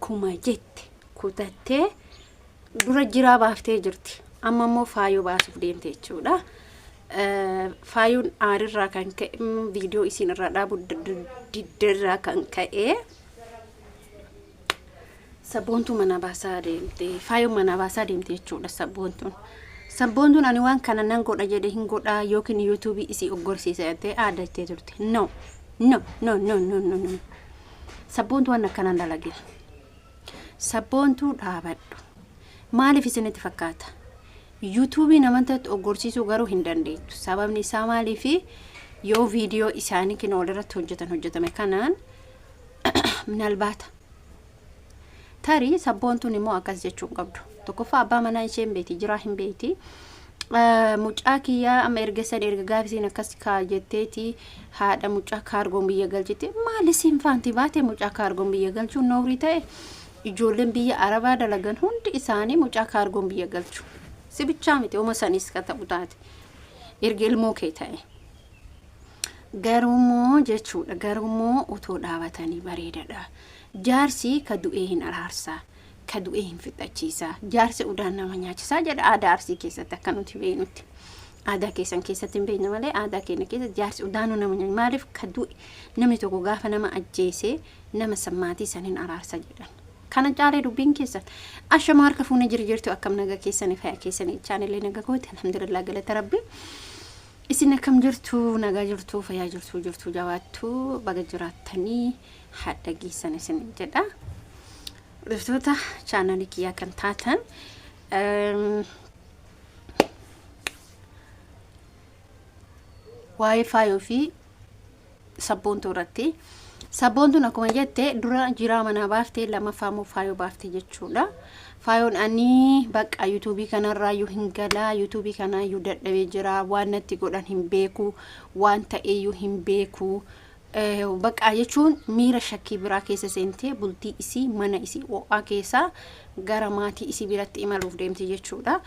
akkuma jette kutattee dura jiraa baaftee jirti. Amma immoo faayoo baasuuf deemte jechuudha. Faayuun aarirraa kan ka'e viidiyoo isin irraa dhaabu diddirraa kan ka'e sabontuu mana baasaa deemte. Faayuun mana baasaa deemte jechuudha sabontuun. Sabontuun ani waan kana nan godha jedhe hin godha yookiin YouTube isii oggorsiisee aadattee turte. No. Sabontuu waan akkanaan dalagin. Sabontuu dhaabadhu. Maaliif isinitti fakkaata? YouTube namatti oggorsiisuu garuu hin dandeettu. Sababni isaa maaliifi yoo viidiyoo isaanii kin walirratti hojjetame kanaan minalbaata. Tarii sabontuun immoo akkas jechuun qabdu. Tokkoffaa abbaa manaa isheen beeti jiraa hin beeti. Mucaa kiyyaa amma erga gaafisiin akkas jetteeti haadha mucaa kaargoon biyya galchite. Maali siin faanti baate mucaa kaargoon biyya galchuun noorii ta'e? Ijoolleen biyya Arabaa dalagan hundi isaanii mucaa kaargoon biyya galchu. Si bichaa miti uma sanis ka ta'u taate. Erga ilmoo kee ta'e. Garumoo jechuudha. Garumoo utoo dhaabatanii bareedadha. Jaarsi ka du'ee hin araarsaa. Ka du'ee hin fixachiisaa. Jaarsi udaan nama nyaachisaa jedha aadaa Arsii keessatti akka nuti beeknutti. Aadaa keessan keessatti hin beekne malee aadaa keenya keessatti jaarsi udaanuu nama nyaachisa. Maaliif ka du'e namni tokko gaafa nama ajjeesee nama sammaatii saniin araarsa jedhan. Kana caalee dubbiin keessan ashama harka fuunee jirtu akkam naga keessanii fayyaa keessanii chaanelii naga goote alhamdulillah galata rabbi. Isin akkam jirtu naga jirtu fayyaa jirtu jawaattu baga jiraattanii hadda geessan isin jedha. Dhuftoota chaanelii kiyyaa kan taatan waa'ee faayoo fi sabontuu irratti. Sabontuun akkuma jette dura jiraa mana baaftee lammaffaa immoo faayoo baaftee jechuudha. Faayoon ani bakka YouTube kanarraa yoo hin galaa YouTube kanaa yoo dadhabee jira waan natti godhan hin beeku waan ta'ee yoo hin beeku bakka jechuun miira shakkii biraa keessa seentee bultii isii mana isii ho'aa keessa gara maatii isii biratti imaluuf deemte jechuudha.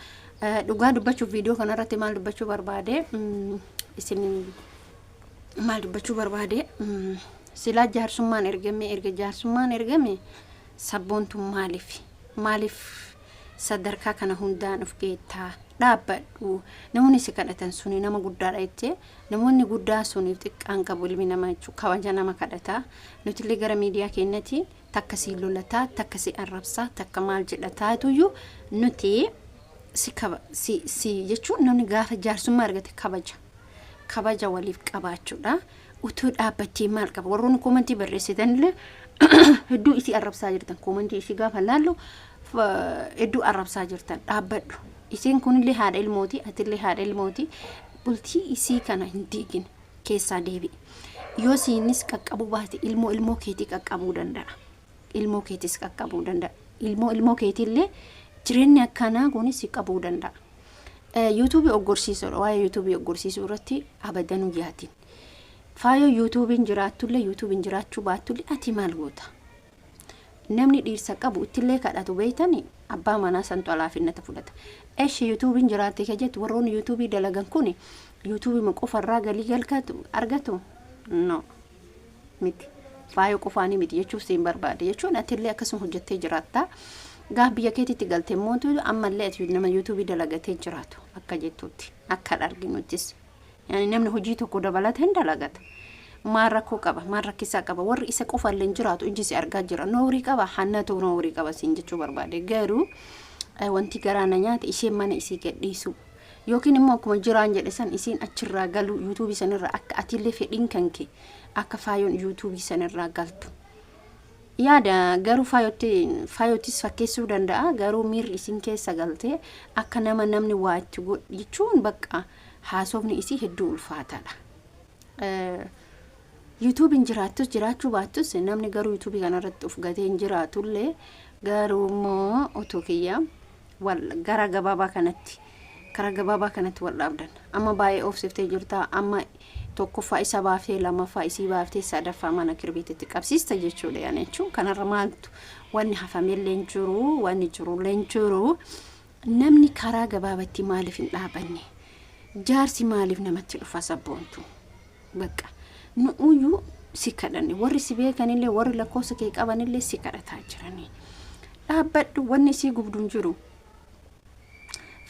Dhugaa dubbachuuf viidiyoo kanarratti maal dubbachuu barbaade isin maal dubbachuu barbaade sila jaarsummaan erga jaarsummaan ergame sabontuun maaliif sadarkaa kana hundaan of geettaa dhaabbadhu. Namoonni si kadhatan suni nama guddaadha jettee namoonni guddaa suniif xiqqaan qabu ilmi nama jechuudha kabaja nama kadhata. Nuti illee gara miidiyaa keenyatti takka si lolataa takka si arrabsaa takka maal jedhataa tuyyuu nuti si jechuun namni gaafa jaarsummaa argate kabaja waliif qabaachuudha. Utuu dhaabbattee maal qaba warroonni koomentii barreessitan illee hedduu isii arrabsaa jirtan koomentii isii gaafa laallu hedduu arrabsaa jirtan dhaabbadhu. Isiin kunillee haadha ilmooti atillee haadha ilmooti bultii isii kana hin diigin keessaa deebi'i. Yoo siinis qaqqabuu baate ilmoo keetii qaqqabuu danda'a. Ilmoo keetis qaqqabuu danda'a. Ilmoo keetiillee jireenyi akkanaa kunis qabuu danda'a. YouTube oggorsiisuudha. Waa'ee YouTube oggorsiisuu irratti abadanuu yaatin. Faayoo YouTubein jiraatullee YouTubein jiraachuu baatullee ati maal goota? Namni dhiirsa qabu ittillee kadhatu beeytanii abbaa manaa santu alaafinnata fudhata. Eeshi YouTubein jiraatte kejetti warroonni YouTube dalagan kuni YouTube qofarraa galii argatu? No. Miti. Faayoo qofaanii miti jechuuf siin barbaade jechuun atillee akkasuma hojjettee jiraatta. Gaaf biyya keetitti galtee mootu ammallee ati nama YouTube dalagatee jiraatu akka jettuutti akka arginuttis. Yani namni hojii tokko dabalata hin dalagata. Maal rakkoo qaba, maal rakkisaa qaba. Warri isa qofallee jiraatu iji si argaa jira. Noorii qaba, hannatu noorii qaba siin jechuu barbaade. Garuu wanti garaana nyaate isheen mana isii gadhiisu. Yookiin immoo akkuma jiraan jedhe san isiin achirraa galu YouTube sanirraa akka atillee fedhiin kanke akka faayoon YouTube sanirraa galtu. Yaada garuu faayootis fakkeessuu danda'a. Garuu miirri isiin keessa galtee akka namni waa itti godhu jechuun bakka haasofni isii hedduu ulfaataadha. YouTubein jiraachuu baattus namni garuu YouTube kanarratti uf gatee hin jiraatullee garuu immoo otoo kiyya gara gabaabaa kanatti wal dhaabdan. Amma baay'ee oofsiftee jirta. Amma tokkoffaa isa baaftee lammaffaa isii baaftee sadaffaa mana kirbiititti qabsiista jechuudha. Yani jechuun kanarra maaltu wanni hafamellee hin jiru wanni jirullee hin jiru. Namni karaa gabaabatti maaliif hin dhaabanne? Jaarsi maaliif namatti dhufa sabontu? Bakka nuuyyu si kadhanne warri si beekanillee warri lakkoofsa kee qabanillee si kadhataa jiranii dhaabbadhu wanni si gubduun jiru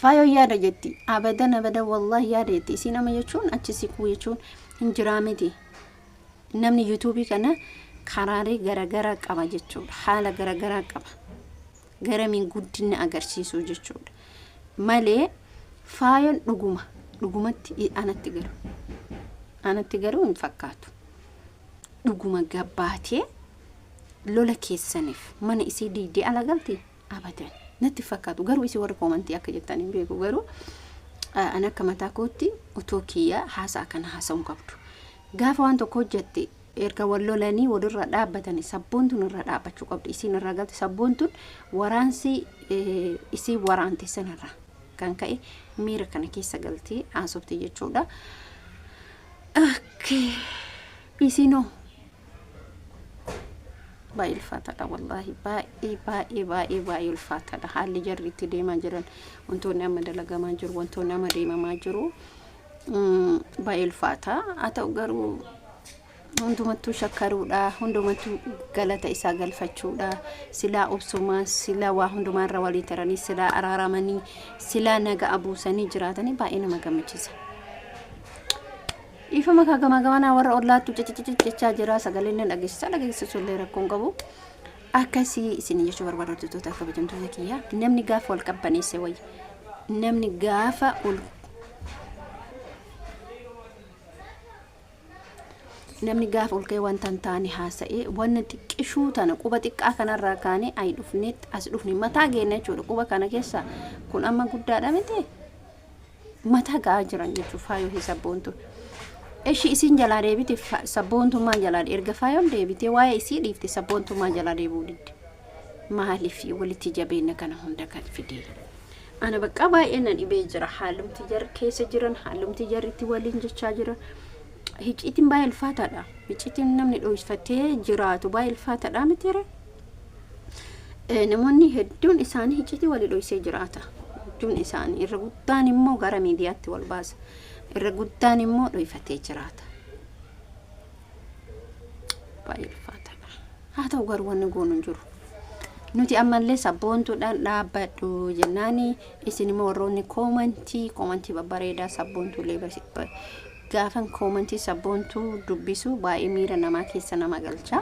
faayoo yaada jetti abadan wallahi yaada jetti isin ama jechuun achi si kuu jechuun hin jiraamiti namni YouTube kana karaalee garagara qaba jechuudha haala garagara qaba garamiin guddina agarsiisuu jechuudha malee faayoon dhugumatti anatti garuu hin fakkaatu dhuguma gabbaatee lola keessaniif mana isii diidee alagalti abadan natti fakkaatu garuu isii warri koomantii akka jettan hin beeku garuu ana akka mataa kootti utoo kiyya haasaa kana haasa'uun qabdu gaafa waan tokko hojjette erga wallolanii walirra dhaabbatanii sabboontuun irra dhaabbachuu qabdu isiin irra galte sabboontuun waraansi isii waraante sanarra kan ka'e miira kana keessa galtee haasofte jechuudha isiinoo baay'ee ulfaataadha wallahi baay'ee ulfaataadha haalli jarri itti deemaa jiran wantoonni amma dalagamaa jiru wantoonni amma deemamaa jiru baay'ee ulfaataa haa ta'u garuu hundumattuu shakkaruudha hundumattuu galata isaa galfachuudha silaa obsumaa silaa waa hundumaarra walii taranii silaa araaramanii silaa naga abuusanii jiraatanii baay'ee nama gammachiisa ifa maka gama warra ollaattu cicicicichaa jira sagaleen dhageessisullee rakkoon qabu akkasii isin jechuu barbaaddattoota akka bajamtoota kiyya namni gaafa wal qabbaneesse wayya namni gaafa ol ka'ee wanta taane haasa'ee wanna xiqqishuu tana quba xiqqaa kanarraa kaane ay dhufneet as dhufne mataa geenne jechuudha quba kana keessa kun amma guddaadha miti mataa ga'aa jiran jechuudha faayoo sabboontu eshi isin jalaa deebite sabboontummaa jalaa erga faayoon deebite waa'ee isii dhiifte sabboontummaa jalaa deebuu didde maaliif walitti jabeenya kana hunda kan fide ana bakka baay'ee na dhibee jira haalumti jar keessa jiran haalumti jarritti waliin jechaa jiran hiciitiin baay'ee ulfaataadha hiciitiin namni dho'ifatee jiraatu baay'ee ulfaataadha mitiire namoonni hedduun isaanii hiciitii walii dho'isee jiraata hedduun isaanii irra guddaan immoo gara miidiyaatti wal baasa irra guddaan immoo dho'ifatee jiraata baay'ee ulfaataadha haa ta'u garuu wanni goonu hin jiru nuti ammallee sabboontuudhaan dhaabbadhu jennaani isin immoo warroonni koomantii babbareedaa sabboontuulee gaafan koomantii sabboontuu dubbisu baay'ee miira namaa keessa nama galcha